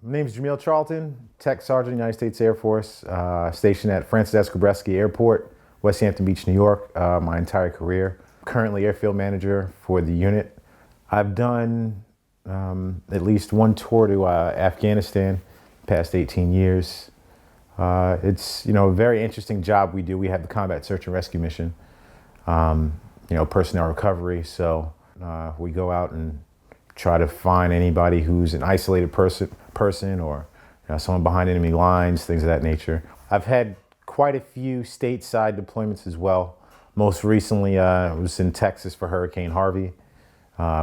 My name's Jemille Charlton, Tech Sergeant, United States Air Force, stationed at Francis S. Gabreski Airport, West Hampton Beach, New York, my entire career. Currently airfield manager for the unit. I've done at least one tour to Afghanistan, past 18 years. It's a very interesting job we do. We have the combat search and rescue mission, personnel recovery. So we go out and try to find anybody who's an isolated person or someone behind enemy lines, things of that nature. I've had quite a few stateside deployments as well. Most recently, I was in Texas for Hurricane Harvey.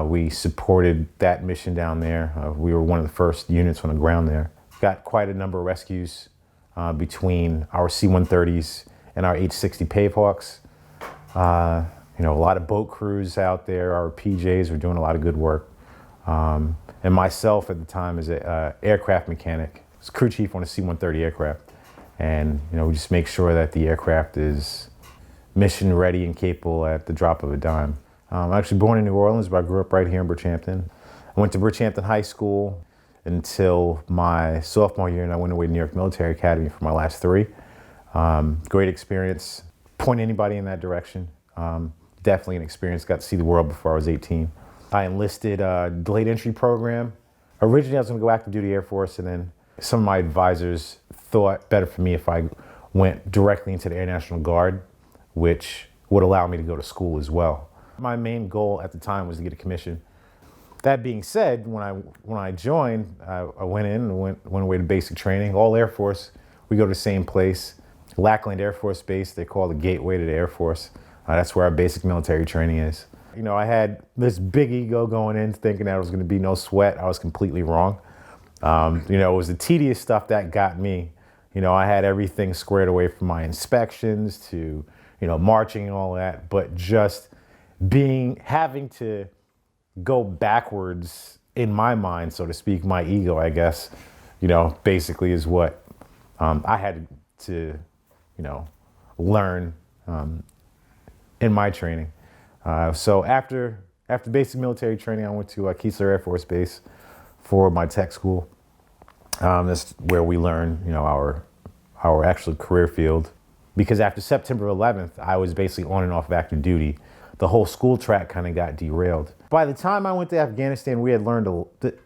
We supported that mission down there. We were one of the first units on the ground there. Got quite a number of rescues between our C-130s and our H-60 Pavehawks. A lot of boat crews out there. Our PJs are doing a lot of good work. And myself at the time as an aircraft mechanic, I was crew chief on a C-130 aircraft. And we just make sure that the aircraft is mission ready and capable at the drop of a dime. I'm actually born in New Orleans, but I grew up right here in Bridgehampton. I went to Bridgehampton High School until my sophomore year, and I went away to New York Military Academy for my last 3. Great experience. Point anybody in that direction. Definitely an experience. Got to see the world before I was 18. I enlisted a delayed entry program. Originally, I was going to go active duty Air Force, and then some of my advisors thought better for me if I went directly into the Air National Guard, which would allow me to go to school as well. My main goal at the time was to get a commission. That being said, when I joined, I went in and went away to basic training. All Air Force, we go to the same place, Lackland Air Force Base. They call it the gateway to the Air Force. That's where our basic military training is. I had this big ego going in thinking that it was going to be no sweat. I was completely wrong. It was the tedious stuff that got me. I had everything squared away from my inspections to, marching and all that, but just having to go backwards in my mind, so to speak, my ego, I guess, basically is what I had to, learn in my training. So after basic military training, I went to Keesler Air Force Base for my tech school. That's where we learn, our actual career field. Because after September 11th, I was basically on and off of active duty. The whole school track kind of got derailed. By the time I went to Afghanistan, we had learned,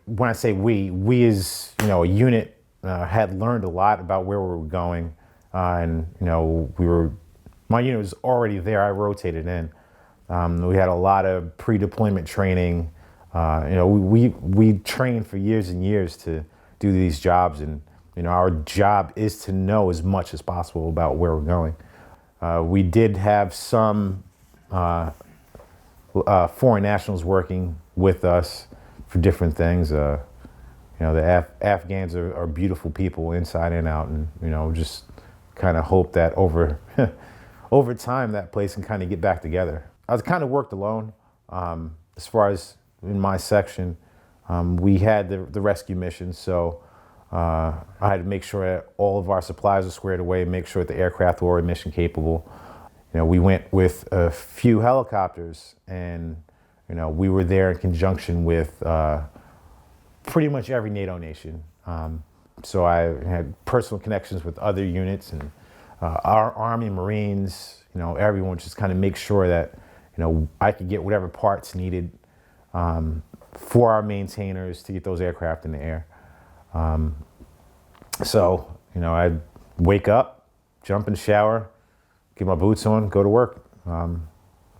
when I say we as, a unit had learned a lot about where we were going. My unit was already there. I rotated in. We had a lot of pre-deployment training. We trained for years and years to do these jobs, and our job is to know as much as possible about where we're going. We did have some foreign nationals working with us for different things. The Afghans are beautiful people inside and out, and just kind of hope that over time that place can kind of get back together. I was kind of worked alone. As far as in my section, we had the rescue mission, so I had to make sure that all of our supplies were squared away, make sure that the aircraft were mission capable. We went with a few helicopters, and we were there in conjunction with pretty much every NATO nation. So I had personal connections with other units and our Army, Marines, everyone, just kind of make sure that I could get whatever parts needed for our maintainers to get those aircraft in the air. So I'd wake up, jump in the shower, get my boots on, go to work.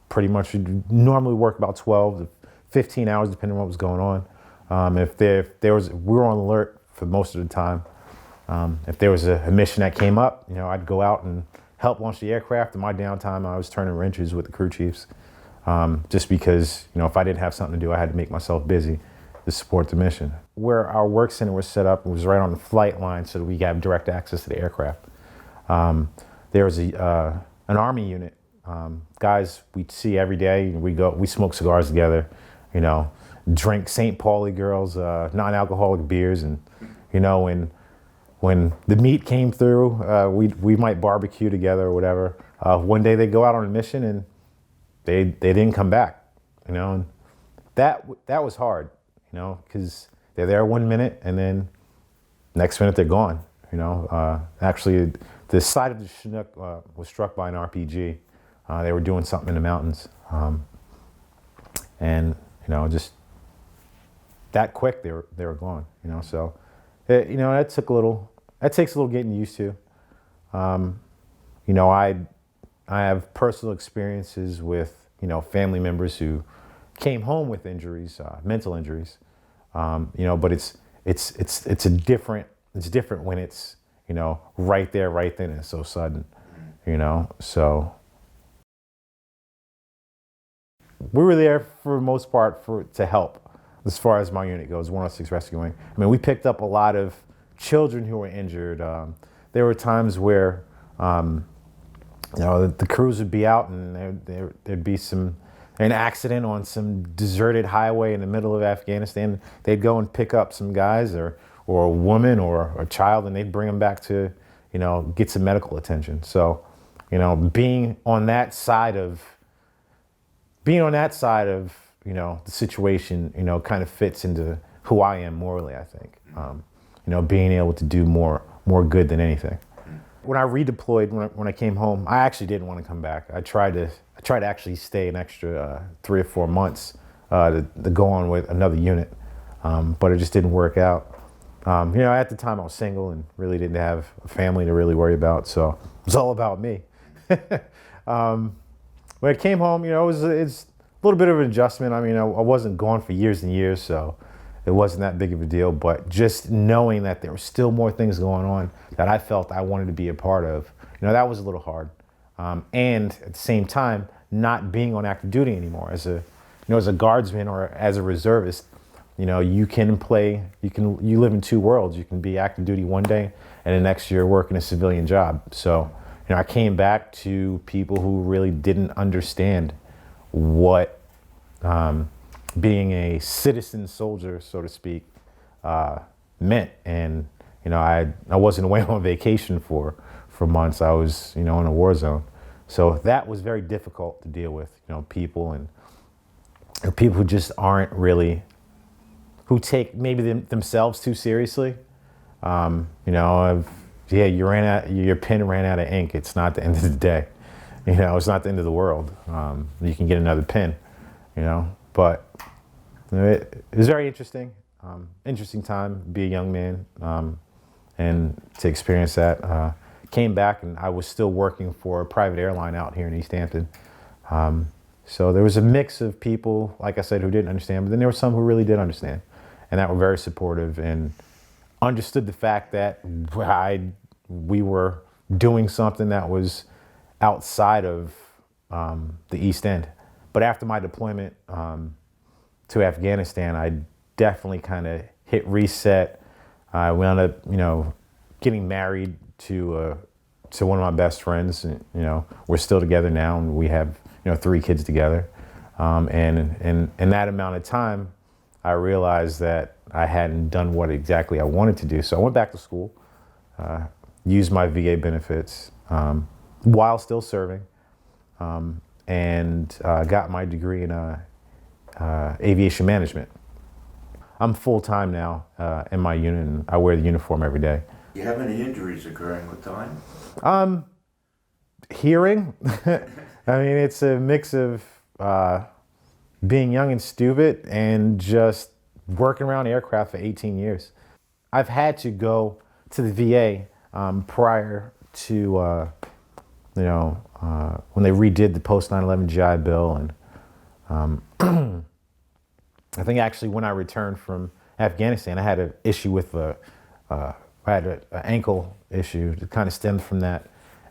Pretty much normally work about 12 to 15 hours, depending on what was going on. If there was, we were on alert for most of the time. If there was a mission that came up, I'd go out and help launch the aircraft. In my downtime, I was turning wrenches with the crew chiefs. Just because, if I didn't have something to do, I had to make myself busy to support the mission. Where our work center was set up was right on the flight line, so that we have direct access to the aircraft. There was an Army unit, guys we'd see every day. We smoke cigars together, drink St. Pauli girls, non-alcoholic beers, and when the meat came through, we might barbecue together or whatever. One day they'd go out on a mission and they didn't come back, and that was hard, because they're there 1 minute and then next minute they're gone. Actually, the side of the Chinook was struck by an RPG. They were doing something in the mountains, and just that quick they were gone. So that takes a little getting used to. I have personal experiences with family members who came home with injuries, mental injuries. But it's different when it's right there, right then, and it's so sudden. So we were there for the most part to help as far as my unit goes, 106 Rescue Wing. I mean, we picked up a lot of children who were injured. There were times where the crews would be out and there'd be an accident on some deserted highway in the middle of Afghanistan. They'd go and pick up some guys or a woman or a child, and they'd bring them back to get some medical attention. So being on that side of the situation kind of fits into who I am morally, I think. Being able to do more good than anything. When I redeployed, when I came home, I actually didn't want to come back. I tried to actually stay an extra 3 or 4 months to go on with another unit, but it just didn't work out. At the time I was single and really didn't have a family to really worry about, so it was all about me. When I came home, it's a little bit of an adjustment. I mean, I wasn't gone for years and years, so it wasn't that big of a deal, but just knowing that there were still more things going on that I felt I wanted to be a part of, that was a little hard. And at the same time, not being on active duty anymore as a guardsman or as a reservist, you live in two worlds. You can be active duty one day and the next year working a civilian job. So, I came back to people who really didn't understand what, being a citizen soldier, so to speak, meant. And I wasn't away on vacation for months. I was in a war zone, so that was very difficult to deal with. People and people who just aren't really, who take maybe themselves too seriously. Your pen ran out of ink. It's not the end of the day. It's not the end of the world. You can get another pen. But it was very interesting. Interesting time, be a young man, and to experience that. Came back and I was still working for a private airline out here in East Hampton. So there was a mix of people, like I said, who didn't understand, but then there were some who really did understand and that were very supportive and understood the fact that we were doing something that was outside of the East End. But after my deployment to Afghanistan, I definitely kind of hit reset. I wound up, getting married to one of my best friends. And, we're still together now, and we have 3 kids together. And in that amount of time, I realized that I hadn't done what exactly I wanted to do. So I went back to school, used my VA benefits while still serving, and got my degree in aviation management. I'm full-time now in my unit, and I wear the uniform every day. Do you have any injuries occurring with time? Hearing. I mean, it's a mix of being young and stupid and just working around aircraft for 18 years. I've had to go to the VA prior to, when they redid the post 9/11 GI Bill. And I think actually when I returned from Afghanistan, I had an issue with I had an ankle issue that kind of stemmed from that.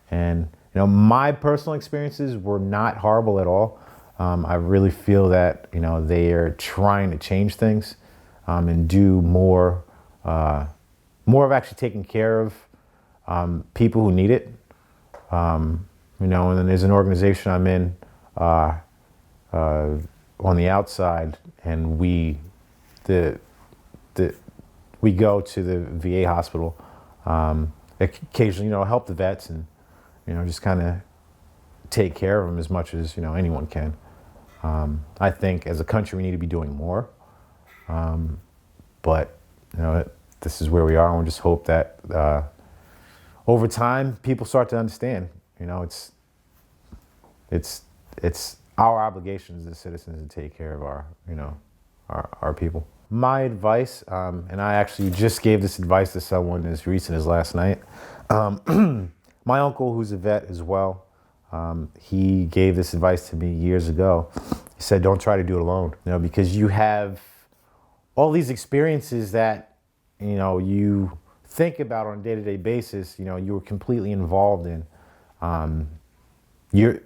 And, my personal experiences were not horrible at all. I really feel that, they are trying to change things and do more of actually taking care of people who need it. And then there's an organization I'm in on the outside, and we go to the VA hospital occasionally, help the vets and, just kind of take care of them as much as, anyone can. I think as a country we need to be doing more, but this is where we are, and we just hope that over time people start to understand. You know, it's our obligations as citizens to take care of our people. My advice, and I actually just gave this advice to someone as recent as last night. My uncle, who's a vet as well, he gave this advice to me years ago. He said, "Don't try to do it alone, you know, because you have all these experiences that, you know, you think about on a day-to-day basis. You know, you were completely involved in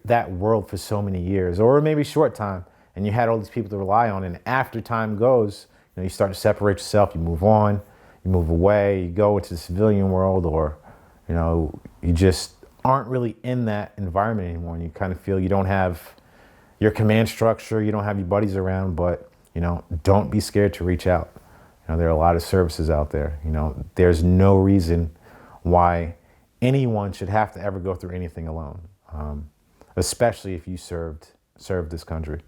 that world for so many years, or maybe short time, and you had all these people to rely on. And after time goes, you know, you start to separate yourself. You move on, you move away, you go into the civilian world, or you know, you just aren't really in that environment anymore, and you kind of feel you don't have your command structure, you don't have your buddies around. But you know, don't be scared to reach out. You know, there are a lot of services out there. You know, there's no reason why anyone should have to ever go through anything alone, especially if you served this country.